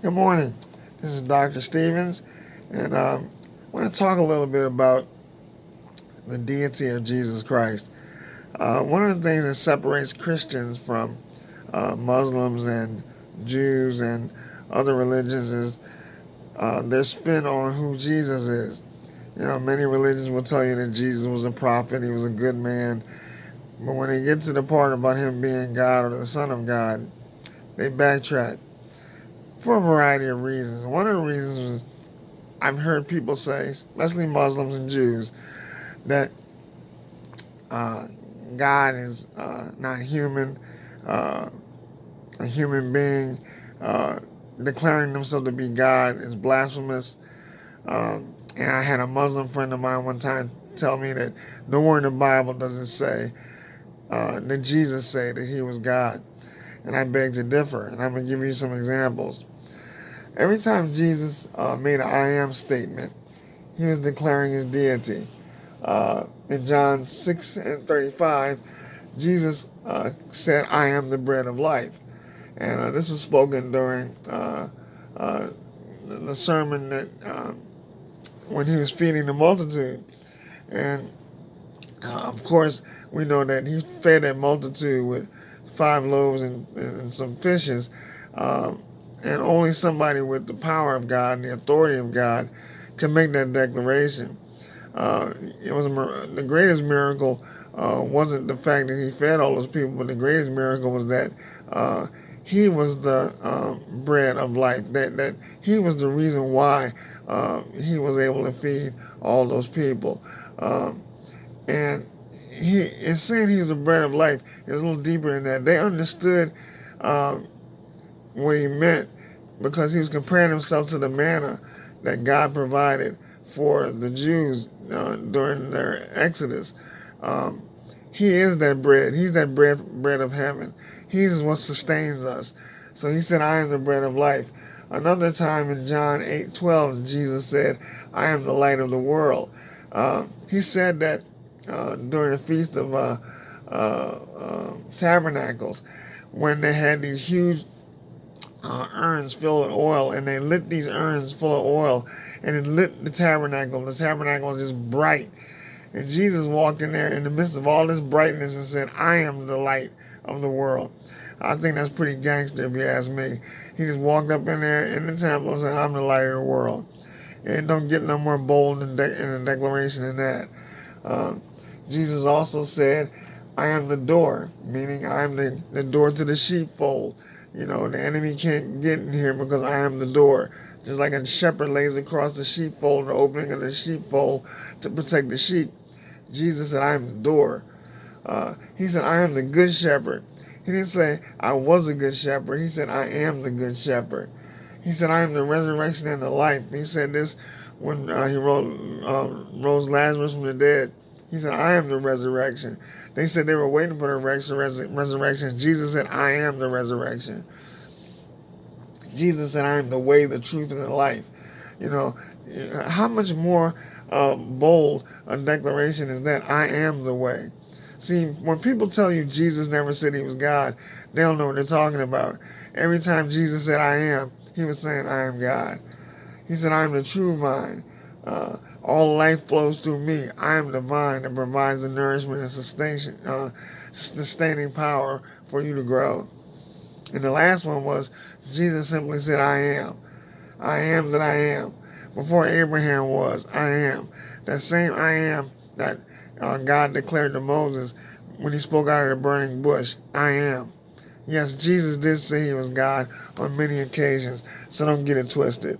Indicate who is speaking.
Speaker 1: Good morning. This is Dr. Stevens, and I want to talk a little bit about the deity of Jesus Christ. One of the things that separates Christians from Muslims and Jews and other religions is their spin on who Jesus is. Many religions will tell you that Jesus was a prophet, he was a good man, but when they get to the part about him being God or the Son of God, they backtrack for a variety of reasons. One of the reasons is I've heard people say, especially Muslims and Jews, that uh, God is not human, uh, a human being. Declaring themselves to be God is blasphemous. And I had a Muslim friend of mine one time tell me that nowhere in the Bible does it say that Jesus said that he was God. And I beg to differ. And I'm going to give you some examples. Every time Jesus made an I am statement, he was declaring his deity. In John 6:35, Jesus said, I am the bread of life. And this was spoken during the sermon that when he was feeding the multitude. And of course, we know that he fed that multitude with 5 loaves and some fishes. And only somebody with the power of God and the authority of God can make that declaration. It was the greatest miracle wasn't the fact that he fed all those people, but the greatest miracle was that he was the bread of life. That he was the reason why he was able to feed all those people. And in saying he was the bread of life, it was a little deeper than that. They understood what he meant because he was comparing himself to the manna that God provided for the Jews during their Exodus. He is that bread. He's that bread of heaven. He's what sustains us. So he said, I am the bread of life. Another time in John 8:12, Jesus said, I am the light of the world. He said that during the Feast of Tabernacles, when they had these huge urns filled with oil, and they lit these urns full of oil, and it lit the tabernacle. The tabernacle was just bright. And Jesus walked in there in the midst of all this brightness and said, I am the light of the world. I think that's pretty gangster if you ask me. He just walked up in there in the temple and said, I'm the light of the world. And don't get no more bold in a declaration than that. Jesus also said, I am the door, meaning I am the door to the sheepfold. The enemy can't get in here because I am the door. Just like a shepherd lays across the sheepfold, the opening of the sheepfold to protect the sheep. Jesus said, I am the door. He said, I am the good shepherd. He didn't say, I was a good shepherd. He said, I am the good shepherd. He said, I am the resurrection and the life. He said this when he rose Lazarus from the dead. He said, I am the resurrection. They said they were waiting for the resurrection. Jesus said, I am the resurrection. Jesus said, I am the way, the truth, and the life. How much more bold a declaration is that? I am the way. See, when people tell you Jesus never said he was God, they don't know what they're talking about. Every time Jesus said, I am, he was saying, I am God. He said, I am the true vine. All life flows through me. I am the vine that provides the nourishment and sustaining power for you to grow. And the last one was, Jesus simply said, I am. I am that I am. Before Abraham was, I am. That same I am that God declared to Moses when he spoke out of the burning bush, I am. Yes, Jesus did say he was God on many occasions, so don't get it twisted.